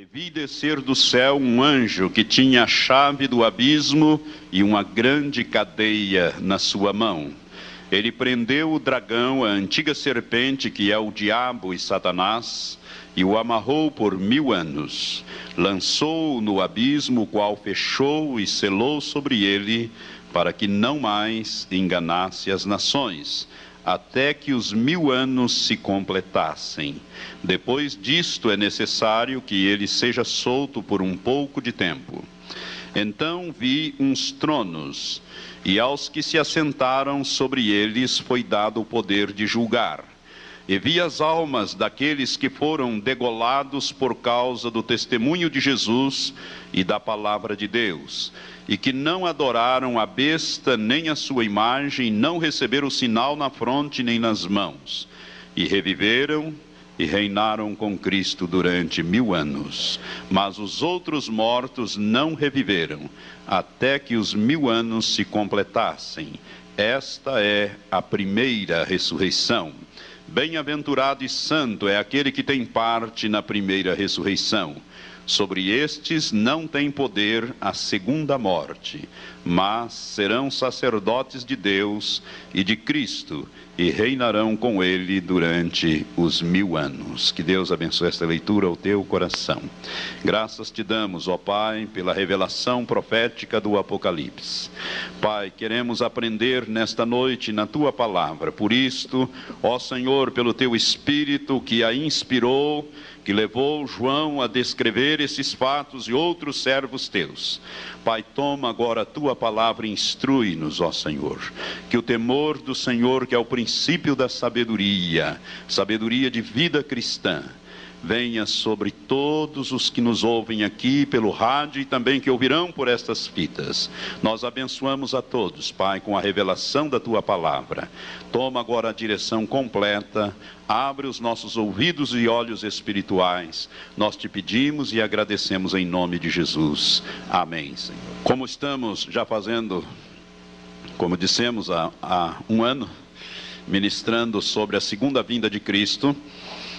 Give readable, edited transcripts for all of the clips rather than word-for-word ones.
E vi descer do céu um anjo que tinha a chave do abismo e uma grande cadeia na sua mão. Ele prendeu o dragão, a antiga serpente, que é o diabo e Satanás, e o amarrou por 1000 anos. Lançou-o no abismo, o qual fechou e selou sobre ele, para que não mais enganasse as nações, até que os 1000 anos se completassem. Depois disto é necessário que ele seja solto por um pouco de tempo. Então vi uns tronos, e aos que se assentaram sobre eles foi dado o poder de julgar. E vi as almas daqueles que foram degolados por causa do testemunho de Jesus e da palavra de Deus, e que não adoraram a besta nem a sua imagem, não receberam o sinal na fronte nem nas mãos, e reviveram e reinaram com Cristo durante 1000 anos. Mas os outros mortos não reviveram, até que os 1000 anos se completassem. Esta é a primeira ressurreição. Bem-aventurado e santo é aquele que tem parte na primeira ressurreição. Sobre estes não tem poder a segunda morte, mas serão sacerdotes de Deus e de Cristo, e reinarão com ele durante os 1000 anos. Que Deus abençoe esta leitura ao teu coração. Graças te damos, ó Pai, pela revelação profética do Apocalipse. Pai, queremos aprender nesta noite na tua palavra. Por isto, ó Senhor, pelo teu Espírito que a inspirou, que levou João a descrever esses fatos e outros servos teus. Pai, toma agora a tua palavra e instrui-nos, ó Senhor. Que o temor do Senhor, que é o princípio da sabedoria, sabedoria de vida cristã, venha sobre todos os que nos ouvem aqui pelo rádio e também que ouvirão por estas fitas. Nós abençoamos a todos, Pai, com a revelação da tua palavra. Toma agora a direção completa, abre os nossos ouvidos e olhos espirituais. Nós te pedimos e agradecemos em nome de Jesus. Amém, Senhor. Como estamos já fazendo, como dissemos, há um ano, ministrando sobre a segunda vinda de Cristo.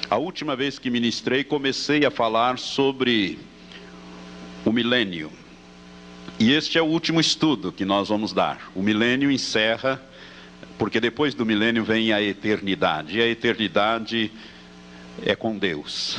A última vez que ministrei, comecei a falar sobre o milênio. E este é o último estudo que nós vamos dar. O milênio encerra, porque depois do milênio vem a eternidade. E a eternidade é com Deus.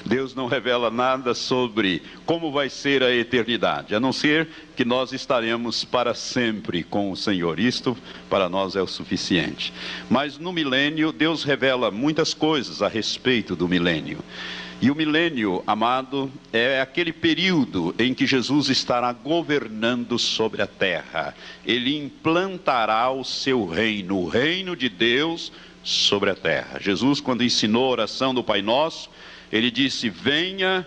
Deus não revela nada sobre como vai ser a eternidade, a não ser que nós estaremos para sempre com o Senhor. Isto para nós é o suficiente. Mas no milênio, Deus revela muitas coisas a respeito do milênio. E o milênio, amado, é aquele período em que Jesus estará governando sobre a terra. Ele implantará o seu reino, o reino de Deus sobre a terra. Jesus, quando ensinou a oração do Pai Nosso, ele disse: venha,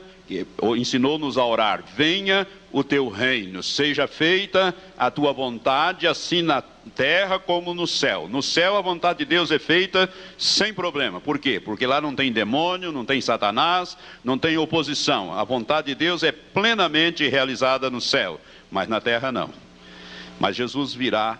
ensinou-nos a orar: venha o teu reino, seja feita a tua vontade, assim na terra como no céu. No céu a vontade de Deus é feita sem problema. Por quê? Porque lá não tem demônio, não tem Satanás, não tem oposição. A vontade de Deus é plenamente realizada no céu, mas na terra não. Mas Jesus virá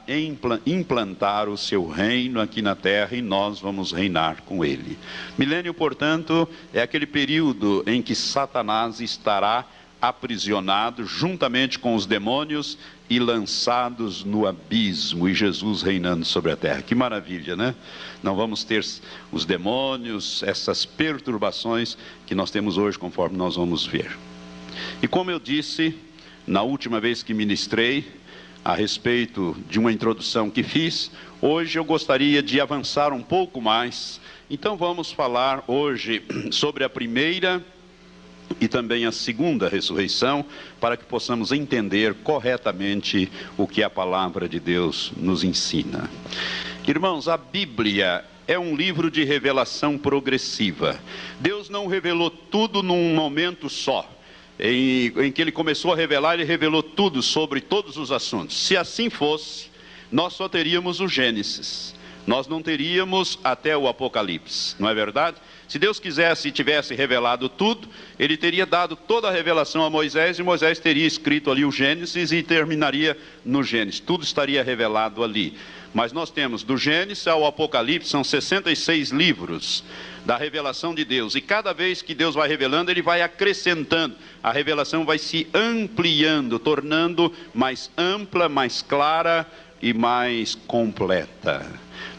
implantar o seu reino aqui na terra e nós vamos reinar com ele. Milênio, portanto, é aquele período em que Satanás estará aprisionado juntamente com os demônios e lançados no abismo, e Jesus reinando sobre a terra. Que maravilha, né? Não vamos ter os demônios, essas perturbações que nós temos hoje, conforme nós vamos ver. E como eu disse na última vez que ministrei a respeito de uma introdução que fiz, hoje eu gostaria de avançar um pouco mais. Então vamos falar hoje sobre a primeira e também a segunda ressurreição, para que possamos entender corretamente o que a palavra de Deus nos ensina. Irmãos, a Bíblia é um livro de revelação progressiva. Deus não revelou tudo num momento só. Em que ele começou a revelar, ele revelou tudo sobre todos os assuntos. Se assim fosse, nós só teríamos o Gênesis. Nós não teríamos até o Apocalipse, não é verdade? Se Deus quisesse e tivesse revelado tudo, Ele teria dado toda a revelação a Moisés, e Moisés teria escrito ali o Gênesis e terminaria no Gênesis. Tudo estaria revelado ali. Mas nós temos do Gênesis ao Apocalipse, são 66 livros da revelação de Deus. E cada vez que Deus vai revelando, Ele vai acrescentando. A revelação vai se ampliando, tornando mais ampla, mais clara e mais completa.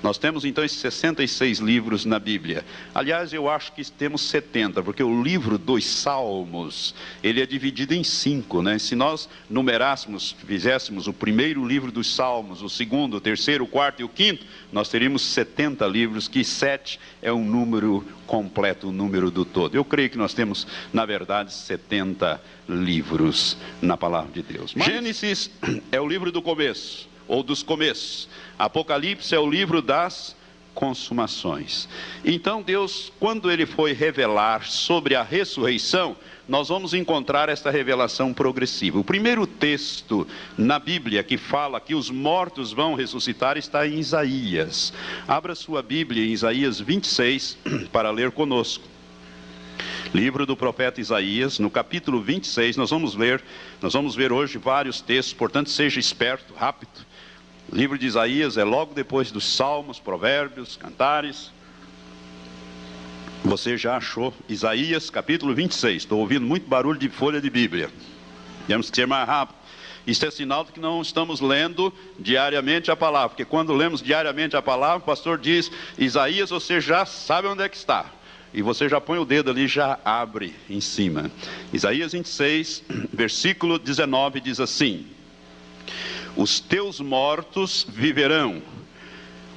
Nós temos então esses 66 livros na Bíblia. Aliás, eu acho que temos 70, porque o livro dos Salmos, ele é dividido em 5, né? Se nós numerássemos, fizéssemos o primeiro livro dos Salmos, o segundo, o terceiro, o quarto e o quinto, nós teríamos 70 livros, que 7 é um número completo, o número do todo. Eu creio que nós temos, na verdade, 70 livros na palavra de Deus. Gênesis é o livro do começo, ou dos começos. Apocalipse é o livro das consumações. Então Deus, quando Ele foi revelar sobre a ressurreição, nós vamos encontrar esta revelação progressiva. O primeiro texto na Bíblia que fala que os mortos vão ressuscitar está em Isaías. Abra sua Bíblia em Isaías 26 para ler conosco. Livro do profeta Isaías, no capítulo 26, nós vamos ver hoje vários textos, portanto seja esperto, rápido. O livro de Isaías é logo depois dos Salmos, Provérbios, Cantares. Você já achou? Isaías capítulo 26. Estou ouvindo muito barulho de folha de Bíblia. Temos que ser mais rápido. Isso é sinal de que não estamos lendo diariamente a palavra. Porque quando lemos diariamente a palavra, o pastor diz: Isaías, você já sabe onde é que está. E você já põe o dedo ali e já abre em cima. Isaías 26, versículo 19 diz assim: os teus mortos viverão,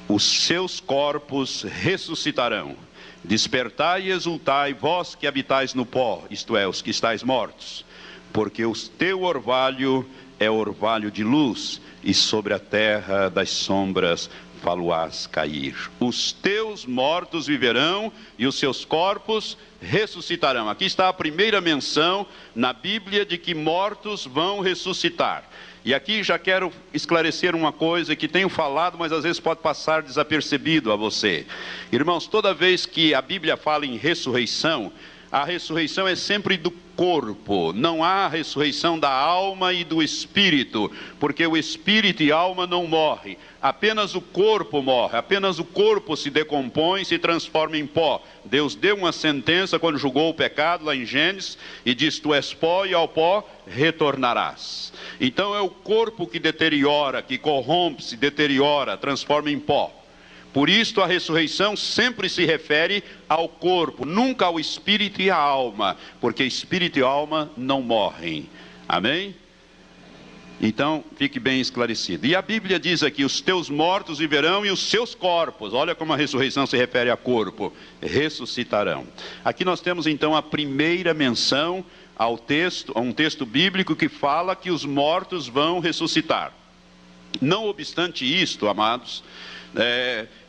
os seus corpos ressuscitarão. Despertai e exultai, vós que habitais no pó, isto é, os que estáis mortos, porque o teu orvalho é orvalho de luz, e sobre a terra das sombras fá-lo-ás cair. Os teus mortos viverão e os seus corpos ressuscitarão. Aqui está a primeira menção na Bíblia de que mortos vão ressuscitar. E aqui já quero esclarecer uma coisa que tenho falado, mas às vezes pode passar desapercebido a você. Irmãos, toda vez que a Bíblia fala em ressurreição, a ressurreição é sempre do corpo. Não há ressurreição da alma e do espírito, porque o espírito e a alma não morrem. Apenas o corpo morre, apenas o corpo se decompõe, se transforma em pó. Deus deu uma sentença quando julgou o pecado lá em Gênesis e diz: tu és pó e ao pó retornarás. Então é o corpo que deteriora, que corrompe, se deteriora, transforma em pó. Por isso a ressurreição sempre se refere ao corpo, nunca ao espírito e à alma, porque espírito e alma não morrem. Amém? Então, fique bem esclarecido. E a Bíblia diz aqui: os teus mortos viverão e os seus corpos, olha como a ressurreição se refere a corpo, ressuscitarão. Aqui nós temos então a primeira menção ao texto, a um texto bíblico que fala que os mortos vão ressuscitar. Não obstante isto, amados,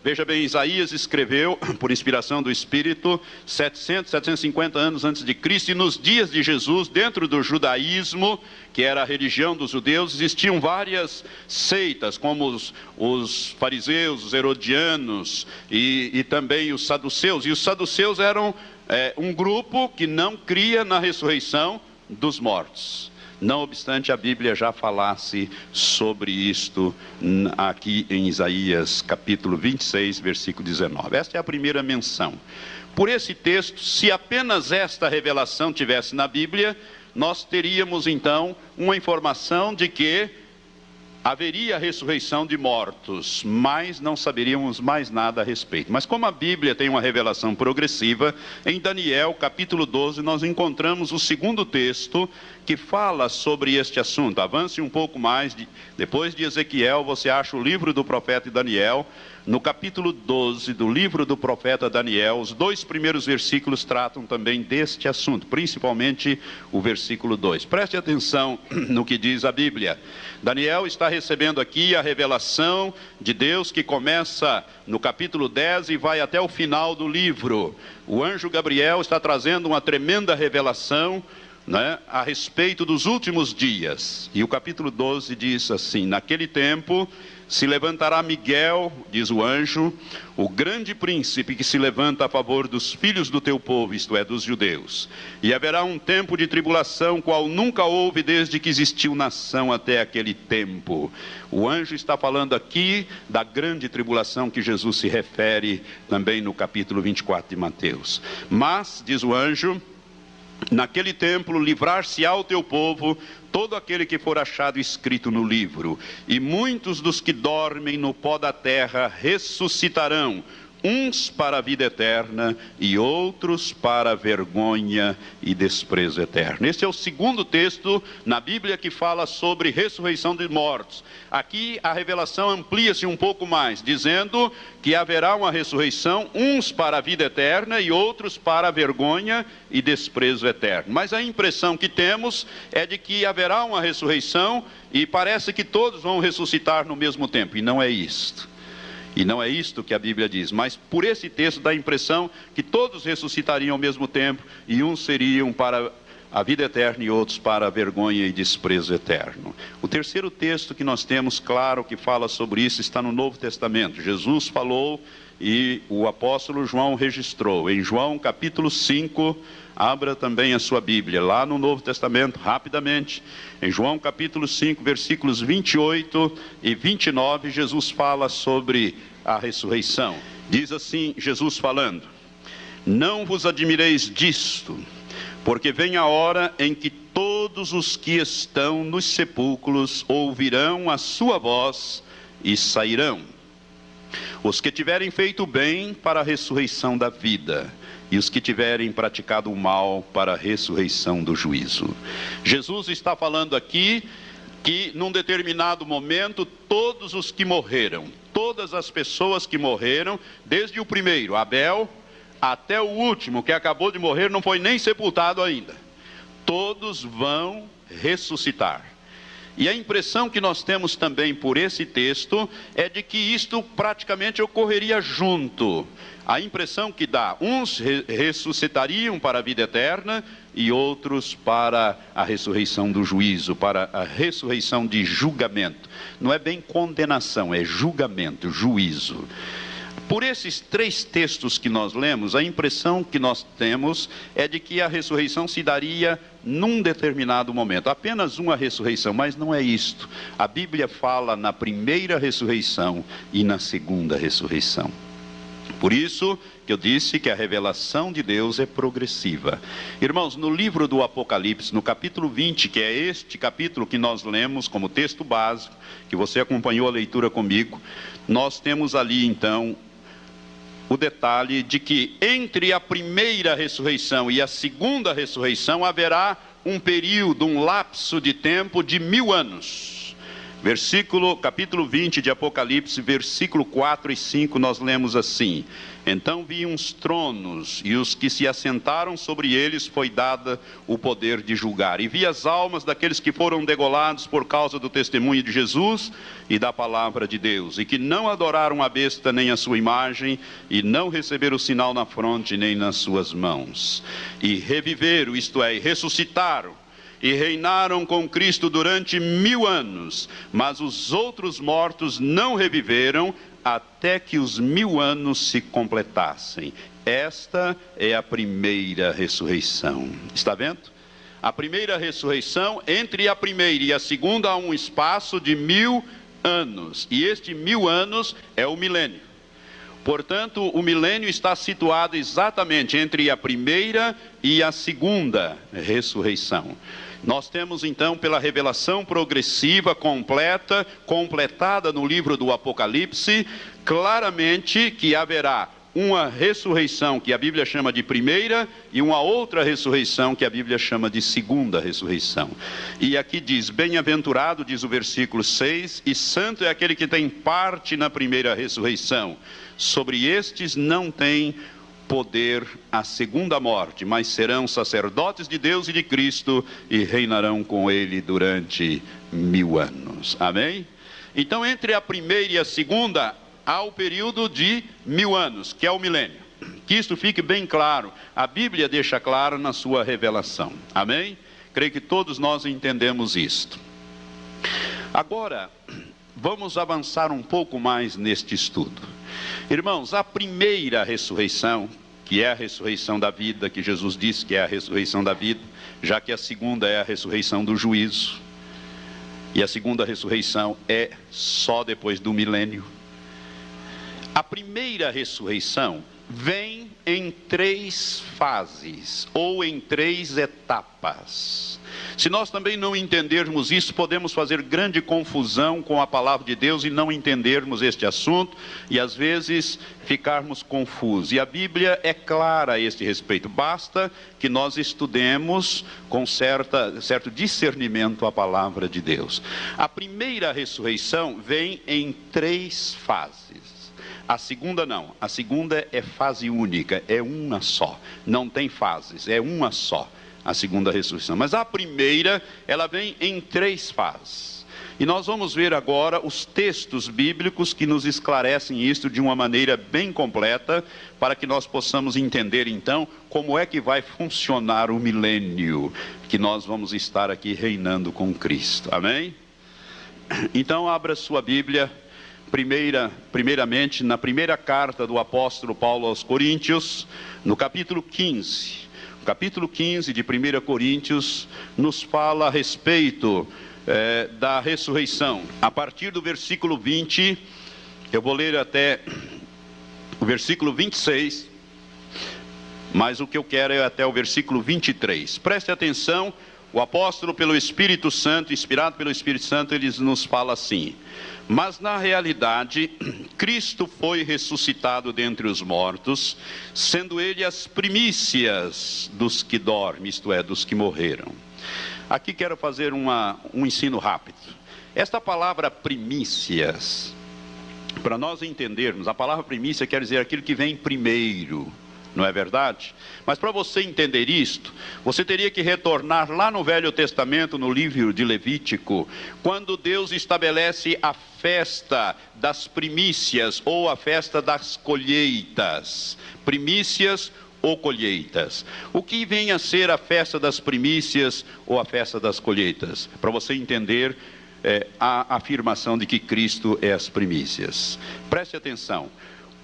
veja bem, Isaías escreveu, por inspiração do Espírito, 750 anos antes de Cristo, e nos dias de Jesus, dentro do judaísmo, que era a religião dos judeus, existiam várias seitas, como os fariseus, os herodianos e também os saduceus. E os saduceus eram um grupo que não cria na ressurreição dos mortos. Não obstante a Bíblia já falasse sobre isto aqui em Isaías capítulo 26, versículo 19. Esta é a primeira menção. Por esse texto, se apenas esta revelação tivesse na Bíblia, nós teríamos então uma informação de que haveria ressurreição de mortos, mas não saberíamos mais nada a respeito. Mas como a Bíblia tem uma revelação progressiva, em Daniel capítulo 12 nós encontramos o segundo texto que fala sobre este assunto. Avance um pouco mais, depois de Ezequiel você acha o livro do profeta Daniel. No capítulo 12 do livro do profeta Daniel, os 2 primeiros versículos tratam também deste assunto, principalmente o versículo 2. Preste atenção no que diz a Bíblia. Daniel está recebendo aqui a revelação de Deus que começa no capítulo 10 e vai até o final do livro. O anjo Gabriel está trazendo uma tremenda revelação, né, a respeito dos últimos dias. E o capítulo 12 diz assim: naquele tempo se levantará Miguel, diz o anjo, o grande príncipe que se levanta a favor dos filhos do teu povo, isto é, dos judeus. E haverá um tempo de tribulação, qual nunca houve desde que existiu nação até aquele tempo. O anjo está falando aqui da grande tribulação que Jesus se refere também no capítulo 24 de Mateus. Mas, diz o anjo, naquele tempo livrar-se-á o teu povo todo aquele que for achado escrito no livro, e muitos dos que dormem no pó da terra ressuscitarão, uns para a vida eterna e outros para a vergonha e desprezo eterno. Esse é o segundo texto na Bíblia que fala sobre ressurreição de mortos. Aqui a revelação amplia-se um pouco mais, dizendo que haverá uma ressurreição, uns para a vida eterna e outros para a vergonha e desprezo eterno. Mas a impressão que temos é de que haverá uma ressurreição e parece que todos vão ressuscitar no mesmo tempo, e não é isto. E não é isto que a Bíblia diz, mas por esse texto dá a impressão que todos ressuscitariam ao mesmo tempo, e uns seriam para a vida eterna e outros para a vergonha e desprezo eterno. O terceiro texto que nós temos, claro, que fala sobre isso, está no Novo Testamento. Jesus falou e o apóstolo João registrou. Em João capítulo 5, abra também a sua Bíblia, lá no Novo Testamento, rapidamente. Em João capítulo 5, versículos 28 e 29, Jesus fala sobre a ressurreição. Diz assim, Jesus falando: não vos admireis disto, porque vem a hora em que todos os que estão nos sepulcros ouvirão a sua voz e sairão. Os que tiverem feito bem para a ressurreição da vida, e os que tiverem praticado o mal para a ressurreição do juízo. Jesus está falando aqui que num determinado momento todos os que morreram, todas as pessoas que morreram, desde o primeiro, Abel, até o último que acabou de morrer, não foi nem sepultado ainda, todos vão ressuscitar. E a impressão que nós temos também por esse texto é de que isto praticamente ocorreria junto. A impressão que dá, uns ressuscitariam para a vida eterna e outros para a ressurreição do juízo, para a ressurreição de julgamento. Não é bem condenação, é julgamento, juízo. Por esses três textos que nós lemos, a impressão que nós temos é de que a ressurreição se daria num determinado momento. Apenas uma ressurreição, mas não é isto. A Bíblia fala na primeira ressurreição e na segunda ressurreição. Por isso que eu disse que a revelação de Deus é progressiva. Irmãos, no livro do Apocalipse, no capítulo 20, que é este capítulo que nós lemos como texto básico, que você acompanhou a leitura comigo, nós temos ali então o detalhe de que entre a primeira ressurreição e a segunda ressurreição haverá um período, um lapso de tempo de 1000 anos. Capítulo 20 de Apocalipse, versículo 4 e 5, nós lemos assim: então vi uns tronos, e os que se assentaram sobre eles foi dado o poder de julgar. E vi as almas daqueles que foram degolados por causa do testemunho de Jesus e da palavra de Deus, e que não adoraram a besta nem a sua imagem, e não receberam o sinal na fronte nem nas suas mãos. E reviveram, isto é, ressuscitaram, e reinaram com Cristo durante 1000 anos, mas os outros mortos não reviveram até que os 1000 anos se completassem. Esta é a primeira ressurreição. Está vendo? A primeira ressurreição, entre a primeira e a segunda há um espaço de 1000 anos, e este 1000 anos é o milênio. Portanto, o milênio está situado exatamente entre a primeira e a segunda ressurreição. Nós temos então, pela revelação progressiva, completada no livro do Apocalipse, claramente que haverá uma ressurreição que a Bíblia chama de primeira e uma outra ressurreição que a Bíblia chama de segunda ressurreição. E aqui diz: bem-aventurado, diz o versículo 6, e santo é aquele que tem parte na primeira ressurreição. Sobre estes não tem poder a segunda morte, mas serão sacerdotes de Deus e de Cristo e reinarão com ele durante 1000 anos. Amém? Então, entre a primeira e a segunda há o período de 1000 anos, que é o milênio. Que isto fique bem claro. A Bíblia deixa claro na sua revelação. Amém? Creio que todos nós entendemos isto. Agora, vamos avançar um pouco mais neste estudo. Irmãos, a primeira ressurreição, que é a ressurreição da vida, que Jesus disse que é a ressurreição da vida, já que a segunda é a ressurreição do juízo, e a segunda ressurreição é só depois do milênio. A primeira ressurreição vem em 3 fases, ou em 3 etapas. Se nós também não entendermos isso, podemos fazer grande confusão com a palavra de Deus e não entendermos este assunto, e às vezes ficarmos confusos. E a Bíblia é clara a este respeito, basta que nós estudemos com certo discernimento a palavra de Deus. A primeira ressurreição vem em 3 fases. A segunda não, a segunda é fase única, é uma só, não tem fases, é uma só, a segunda ressurreição. Mas a primeira, ela vem em 3 fases. E nós vamos ver agora os textos bíblicos que nos esclarecem isso de uma maneira bem completa, para que nós possamos entender então como é que vai funcionar o milênio, que nós vamos estar aqui reinando com Cristo, amém? Então abra sua Bíblia. Primeiramente, na primeira carta do apóstolo Paulo aos Coríntios, no capítulo 15. O capítulo 15 de 1 Coríntios nos fala a respeito da ressurreição. A partir do versículo 20, eu vou ler até o versículo 26, mas o que eu quero é até o versículo 23. Preste atenção, o apóstolo pelo Espírito Santo, inspirado pelo Espírito Santo, ele nos fala assim: mas na realidade, Cristo foi ressuscitado dentre os mortos, sendo ele as primícias dos que dormem, isto é, dos que morreram. Aqui quero fazer um ensino rápido. Esta palavra primícias, para nós entendermos, a palavra primícia quer dizer aquilo que vem primeiro, não é verdade? Mas para você entender isto, você teria que retornar lá no Velho Testamento, no livro de Levítico, quando Deus estabelece a festa das primícias, ou a festa das colheitas. Primícias ou colheitas. O que vem a ser a festa das primícias ou a festa das colheitas? Para você entender a afirmação de que Cristo é as primícias. Preste atenção.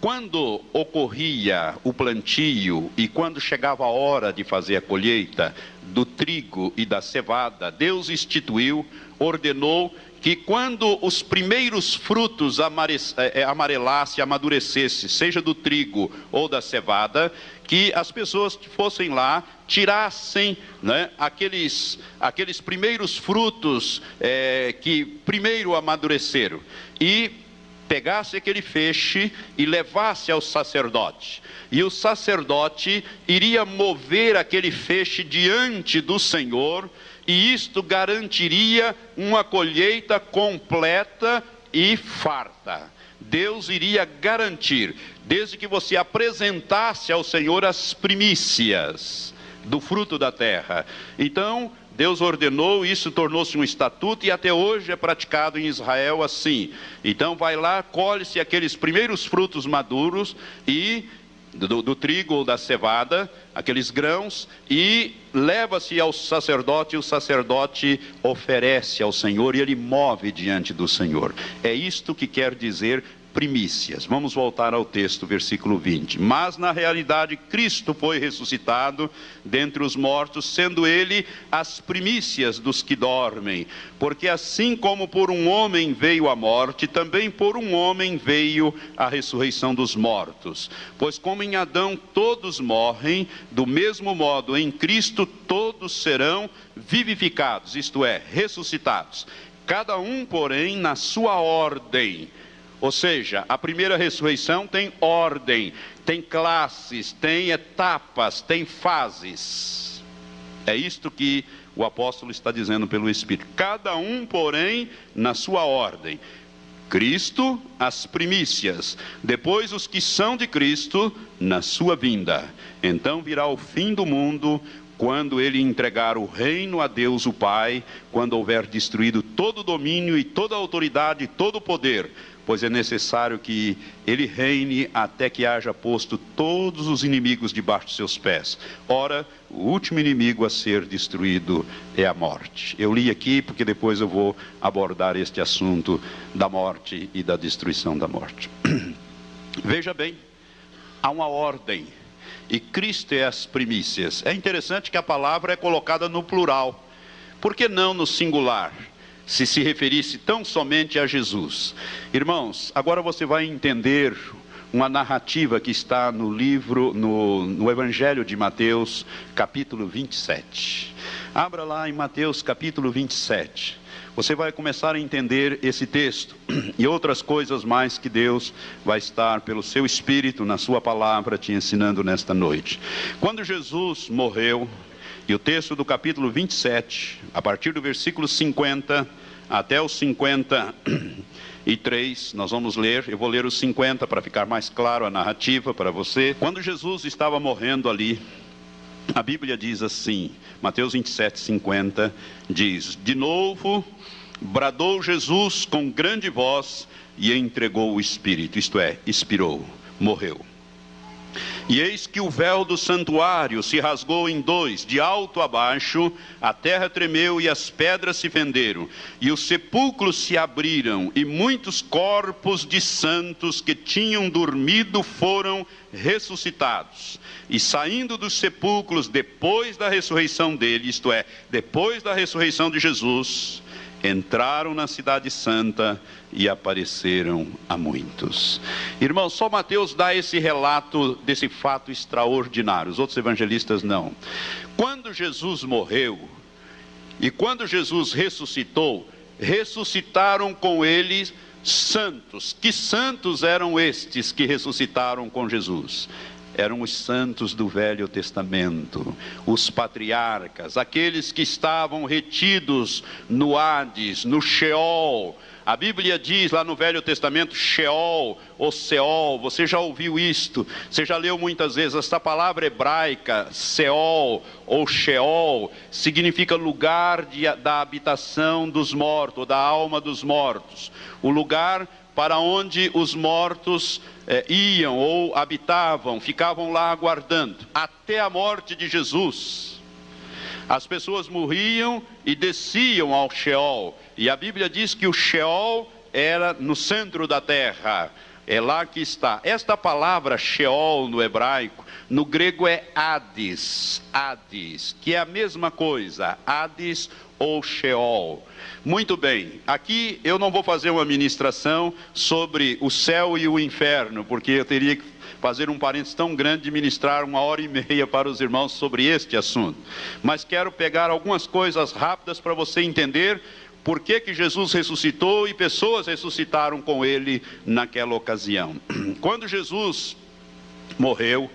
Quando ocorria o plantio e quando chegava a hora de fazer a colheita do trigo e da cevada, Deus instituiu, ordenou que quando os primeiros frutos amarelassem, amadurecessem, seja do trigo ou da cevada, que as pessoas fossem lá, tirassem, né, aqueles primeiros frutos que primeiro amadureceram e pegasse aquele feixe e levasse ao sacerdote. E o sacerdote iria mover aquele feixe diante do Senhor, e isto garantiria uma colheita completa e farta. Deus iria garantir, desde que você apresentasse ao Senhor as primícias do fruto da terra. Então, Deus ordenou, isso tornou-se um estatuto e até hoje é praticado em Israel assim. Então vai lá, colhe-se aqueles primeiros frutos maduros e do trigo ou da cevada, aqueles grãos, e leva-se ao sacerdote, e o sacerdote oferece ao Senhor e ele move diante do Senhor. É isto que quer dizer primícias. Vamos voltar ao texto, versículo 20. Mas na realidade Cristo foi ressuscitado dentre os mortos, sendo ele as primícias dos que dormem. Porque assim como por um homem veio a morte, também por um homem veio a ressurreição dos mortos. Pois como em Adão todos morrem, do mesmo modo em Cristo todos serão vivificados, isto é, ressuscitados. Cada um, porém, na sua ordem. Ou seja, a primeira ressurreição tem ordem, tem classes, tem etapas, tem fases. É isto que o apóstolo está dizendo pelo Espírito. Cada um, porém, na sua ordem. Cristo, as primícias. Depois os que são de Cristo, na sua vinda. Então virá o fim do mundo, quando ele entregar o reino a Deus o Pai, quando houver destruído todo o domínio e toda a autoridade e todo o poder. pois é necessário que ele reine até que haja posto todos os inimigos debaixo de seus pés. Ora, o último inimigo a ser destruído é a morte. Eu li aqui porque depois eu vou abordar este assunto da morte e da destruição da morte. Veja bem, há uma ordem, e Cristo é as primícias. É interessante que a palavra é colocada no plural. Por que não no singular, se referisse tão somente a Jesus? Irmãos, agora você vai entender uma narrativa que está no livro, no Evangelho de Mateus, capítulo 27. Abra lá em Mateus, capítulo 27. Você vai começar a entender esse texto e outras coisas mais que Deus vai estar, pelo seu Espírito, na sua palavra, te ensinando nesta noite. Quando Jesus morreu, e o texto do capítulo 27, a partir do versículo 50 até o 53, nós vamos ler. Eu vou ler os 50 para ficar mais claro a narrativa para você. Quando Jesus estava morrendo ali, a Bíblia diz assim, Mateus 27, 50, diz: de novo bradou Jesus com grande voz e entregou o Espírito, isto é, expirou, morreu. E eis que o véu do santuário se rasgou em dois, de alto a baixo, a terra tremeu e as pedras se fenderam, e os sepulcros se abriram, e muitos corpos de santos que tinham dormido foram ressuscitados. E saindo dos sepulcros depois da ressurreição dele, isto é, depois da ressurreição de Jesus, entraram na cidade santa e apareceram a muitos. Irmãos, só Mateus dá esse relato desse fato extraordinário, os outros evangelistas não. Quando Jesus morreu e quando Jesus ressuscitou, ressuscitaram com ele santos. Que santos eram estes que ressuscitaram com Jesus? Eram os santos do Velho Testamento, os patriarcas, aqueles que estavam retidos no Hades, no Sheol. A Bíblia diz lá no Velho Testamento, Sheol ou Seol. Você já ouviu isto? Você já leu muitas vezes. Esta palavra hebraica, Seol ou Sheol, significa lugar da habitação dos mortos, ou da alma dos mortos. O lugar para onde os mortos iam ou habitavam, ficavam lá aguardando, até a morte de Jesus. As pessoas morriam e desciam ao Sheol, e a Bíblia diz que o Sheol era no centro da terra, é lá que está. Esta palavra Sheol no hebraico, no grego é Hades, Hades, que é a mesma coisa, Hades ou Sheol. Muito bem, aqui eu não vou fazer uma ministração sobre o céu e o inferno, porque eu teria que fazer um parênteses tão grande de ministrar 1h30 para os irmãos sobre este assunto. Mas quero pegar algumas coisas rápidas para você entender por que Jesus ressuscitou e pessoas ressuscitaram com ele naquela ocasião. Quando Jesus morreu,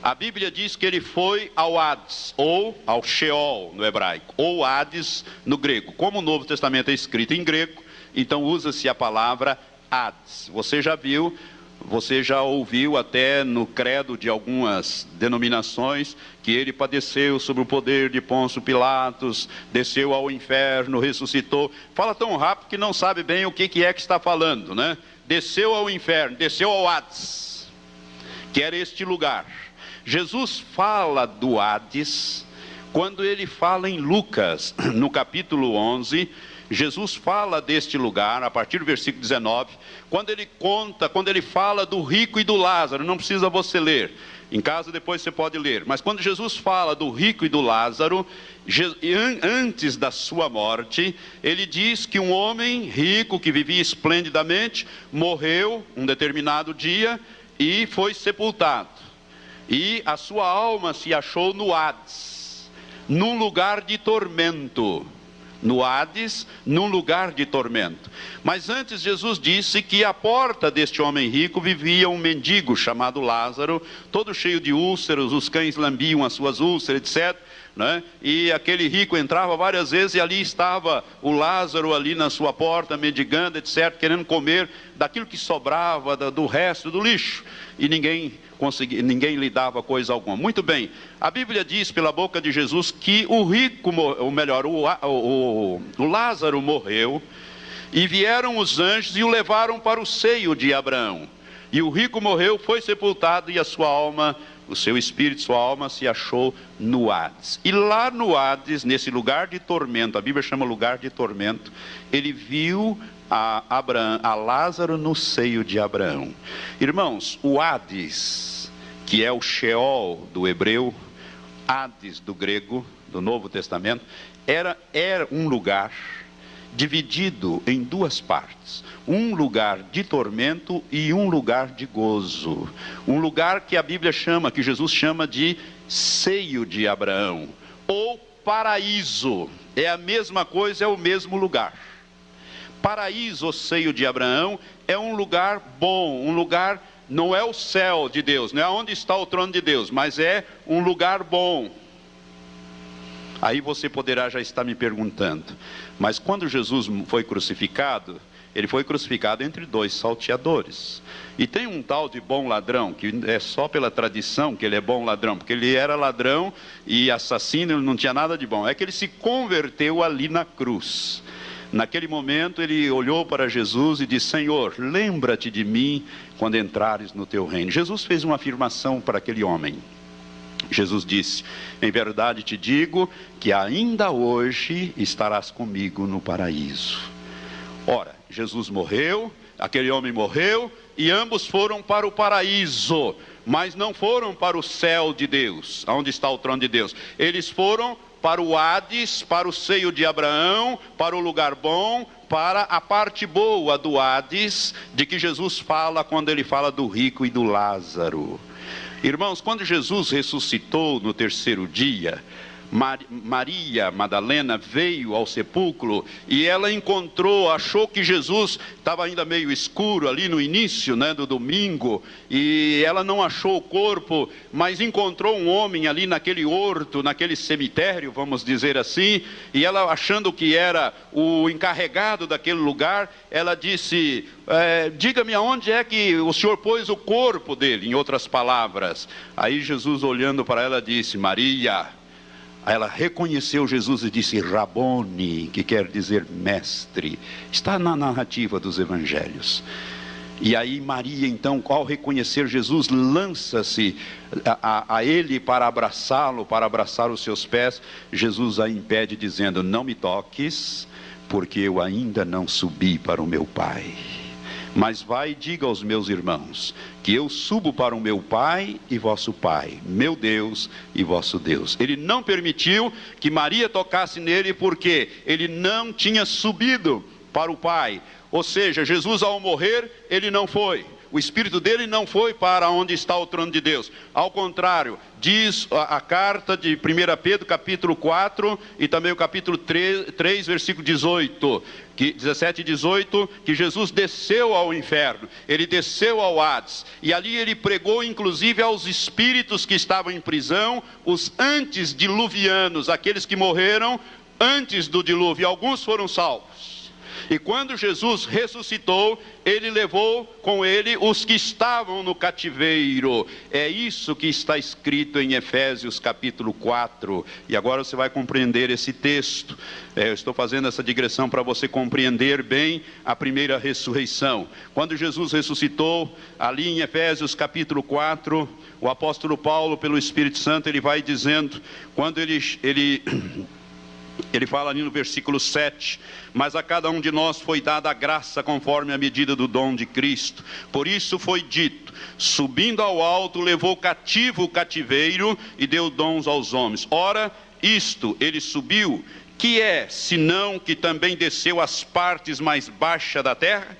a Bíblia diz que ele foi ao Hades, ou ao Sheol no hebraico, ou Hades no grego. Como o Novo Testamento é escrito em grego, então usa-se a palavra Hades. Você já viu, você já ouviu até no credo de algumas denominações que ele padeceu sob o poder de Pôncio Pilatos, desceu ao inferno, ressuscitou. Fala tão rápido que não sabe bem o que é que está falando, né? Desceu ao inferno, desceu ao Hades, que era este lugar. Jesus fala do Hades quando ele fala em Lucas, no capítulo 11, Jesus fala deste lugar, a partir do versículo 19, quando ele fala do rico e do Lázaro. Não precisa você ler, em casa depois você pode ler, mas quando Jesus fala do rico e do Lázaro, antes da sua morte, ele diz que um homem rico que vivia esplendidamente, morreu um determinado dia e foi sepultado. E a sua alma se achou no Hades, num lugar de tormento. No Hades, num lugar de tormento. Mas antes Jesus disse que à porta deste homem rico vivia um mendigo chamado Lázaro, todo cheio de úlceras, os cães lambiam as suas úlceras, etc. Né? E aquele rico entrava várias vezes e ali estava o Lázaro ali na sua porta, mendigando, etc., querendo comer daquilo que sobrava, do resto do lixo. E ninguém lhe dava coisa alguma. Muito bem, a Bíblia diz pela boca de Jesus que o rico, ou melhor, o Lázaro morreu, E vieram os anjos e o levaram para o seio de Abraão. E o rico morreu, foi sepultado, e a sua alma, o seu espírito, sua alma se achou no Hades. E lá no Hades, nesse lugar de tormento, a Bíblia chama lugar de tormento, ele viu a Lázaro no seio de Abraão. Irmãos, o Hades, que é o Sheol do hebreu, Hades do grego, do Novo Testamento, era um lugar dividido em duas partes. Um lugar de tormento e um lugar de gozo. Um lugar que a Bíblia chama, que Jesus chama de seio de Abraão, ou paraíso. É a mesma coisa, é o mesmo lugar. Paraíso, ou seio de Abraão, é um lugar bom, um lugar, não é o céu de Deus, não é onde está o trono de Deus, mas é um lugar bom. Aí você poderá já estar me perguntando, mas quando Jesus foi crucificado, ele foi crucificado entre dois salteadores. E tem um tal de bom ladrão, que é só pela tradição que ele é bom ladrão, porque ele era ladrão e assassino, ele não tinha nada de bom. É que ele se converteu ali na cruz. Naquele momento ele olhou para Jesus e disse: Senhor, lembra-te de mim quando entrares no teu reino. Jesus fez uma afirmação para aquele homem. Jesus disse: em verdade te digo que ainda hoje estarás comigo no paraíso. Ora, Jesus morreu, aquele homem morreu, e ambos foram para o paraíso, mas não foram para o céu de Deus, onde está o trono de Deus. Eles foram para o Hades, para o seio de Abraão, para o lugar bom, para a parte boa do Hades, de que Jesus fala quando ele fala do rico e do Lázaro. Irmãos, quando Jesus ressuscitou no terceiro dia, Maria Madalena veio ao sepulcro e ela encontrou, achou que Jesus estava ainda meio escuro ali no início, do domingo, e ela não achou o corpo, mas encontrou um homem ali naquele horto, naquele cemitério, vamos dizer assim, e ela, achando que era o encarregado daquele lugar, ela disse: diga-me aonde é que o senhor pôs o corpo dele, em outras palavras. Aí Jesus, olhando para ela, disse: Maria. Ela reconheceu Jesus e disse: Rabone, que quer dizer mestre. Está na narrativa dos evangelhos. E aí Maria, então, ao reconhecer Jesus, lança-se a ele para abraçá-lo, para abraçar os seus pés. Jesus a impede, dizendo: não me toques, porque eu ainda não subi para o meu Pai. Mas vai e diga aos meus irmãos que eu subo para o meu Pai e vosso Pai, meu Deus e vosso Deus. Ele não permitiu que Maria tocasse nele, porque ele não tinha subido para o Pai. Ou seja, Jesus, ao morrer, ele não foi. O espírito dele não foi para onde está o trono de Deus. Ao contrário, diz a carta de 1 Pedro, capítulo 4, e também o capítulo 3, versículo 18, 17 e 18, que Jesus desceu ao inferno, ele desceu ao Hades, e ali ele pregou inclusive aos espíritos que estavam em prisão, os antediluvianos, aqueles que morreram antes do dilúvio, e alguns foram salvos. E quando Jesus ressuscitou, ele levou com ele os que estavam no cativeiro. É isso que está escrito em Efésios capítulo 4. E agora você vai compreender esse texto. Eu estou fazendo essa digressão para você compreender bem a primeira ressurreição. Quando Jesus ressuscitou, ali em Efésios capítulo 4, o apóstolo Paulo, pelo Espírito Santo, ele vai dizendo, quando ele fala ali no versículo 7, mas a cada um de nós foi dada a graça conforme a medida do dom de Cristo. Por isso foi dito: subindo ao alto, levou cativo o cativeiro e deu dons aos homens. Ora, isto ele subiu, que é, senão que também desceu às partes mais baixas da terra?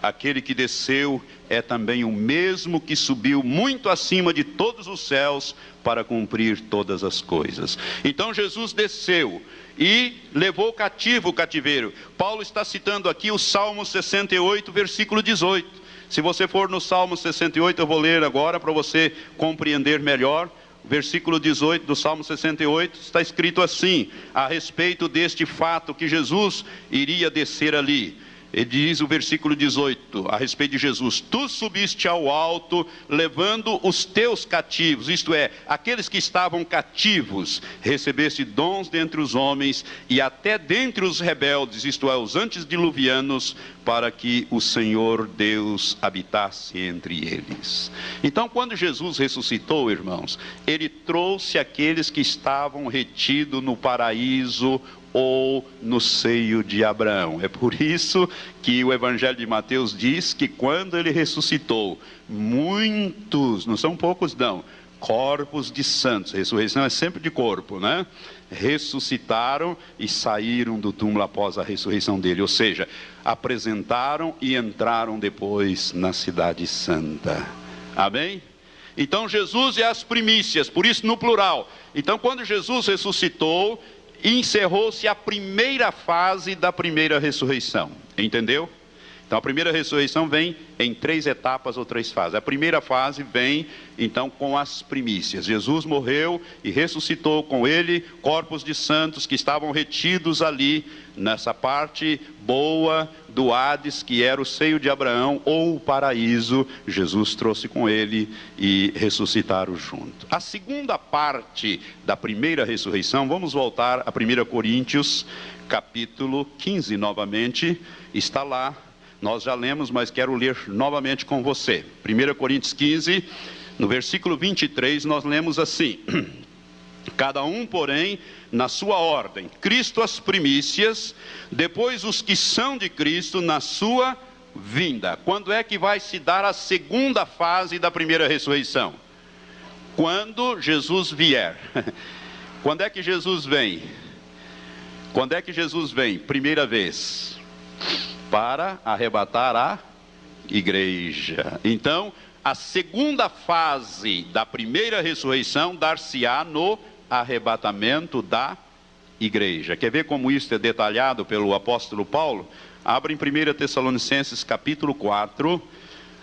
Aquele que desceu é também o mesmo que subiu muito acima de todos os céus para cumprir todas as coisas. Então Jesus desceu e levou cativo o cativeiro. Paulo está citando aqui o Salmo 68, versículo 18. Se você for no Salmo 68, eu vou ler agora para você compreender melhor. Versículo 18 do Salmo 68, está escrito assim, a respeito deste fato que Jesus iria descer ali. Ele diz o versículo 18, a respeito de Jesus: tu subiste ao alto, levando os teus cativos, isto é, aqueles que estavam cativos, recebeste dons dentre os homens, e até dentre os rebeldes, isto é, os antediluvianos, para que o Senhor Deus habitasse entre eles. Então, quando Jesus ressuscitou, irmãos, Ele trouxe aqueles que estavam retidos no paraíso ou no seio de Abraão. É por isso que o Evangelho de Mateus diz que quando Ele ressuscitou, muitos, não são poucos não, corpos de santos, ressurreição é sempre de corpo, né? Ressuscitaram e saíram do túmulo após a ressurreição dele, ou seja, apresentaram e entraram depois na cidade santa. Amém? Então Jesus é as primícias, por isso no plural. Então quando Jesus ressuscitou, encerrou-se a primeira fase da primeira ressurreição, entendeu? Então a primeira ressurreição vem em 3 etapas ou 3 fases. A primeira fase vem então com as primícias. Jesus morreu e ressuscitou com ele corpos de santos que estavam retidos ali nessa parte boa do Hades, que era o seio de Abraão ou o paraíso. Jesus trouxe com ele e ressuscitaram junto. A segunda parte da primeira ressurreição, vamos voltar a 1 Coríntios capítulo 15 novamente, está lá. Nós já lemos, mas quero ler novamente com você. 1 Coríntios 15, no versículo 23, nós lemos assim: cada um, porém, na sua ordem, Cristo as primícias, depois os que são de Cristo na sua vinda. Quando é que vai se dar a segunda fase da primeira ressurreição? Quando Jesus vier. Quando é que Jesus vem? Quando é que Jesus vem? Primeira vez, para arrebatar a igreja. Então, a segunda fase da primeira ressurreição dar-se-á no arrebatamento da igreja. Quer ver como isso é detalhado pelo apóstolo Paulo? Abra em 1 Tessalonicenses capítulo 4,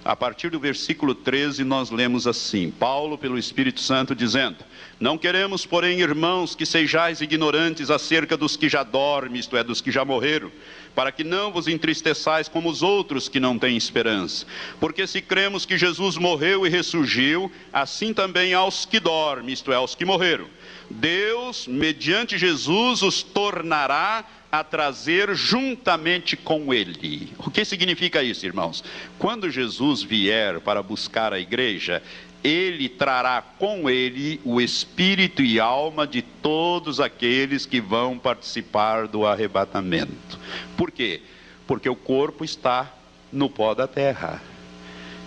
a partir do versículo 13, nós lemos assim: Paulo, pelo Espírito Santo, dizendo: não queremos, porém, irmãos, que sejais ignorantes acerca dos que já dormem, isto é, dos que já morreram, para que não vos entristeçais como os outros que não têm esperança. Porque se cremos que Jesus morreu e ressurgiu, assim também aos que dormem, isto é, aos que morreram, Deus, mediante Jesus, os tornará a trazer juntamente com ele. O que significa isso, irmãos? Quando Jesus vier para buscar a igreja, ele trará com ele o espírito e alma de todos aqueles que vão participar do arrebatamento. Por quê? Porque o corpo está no pó da terra.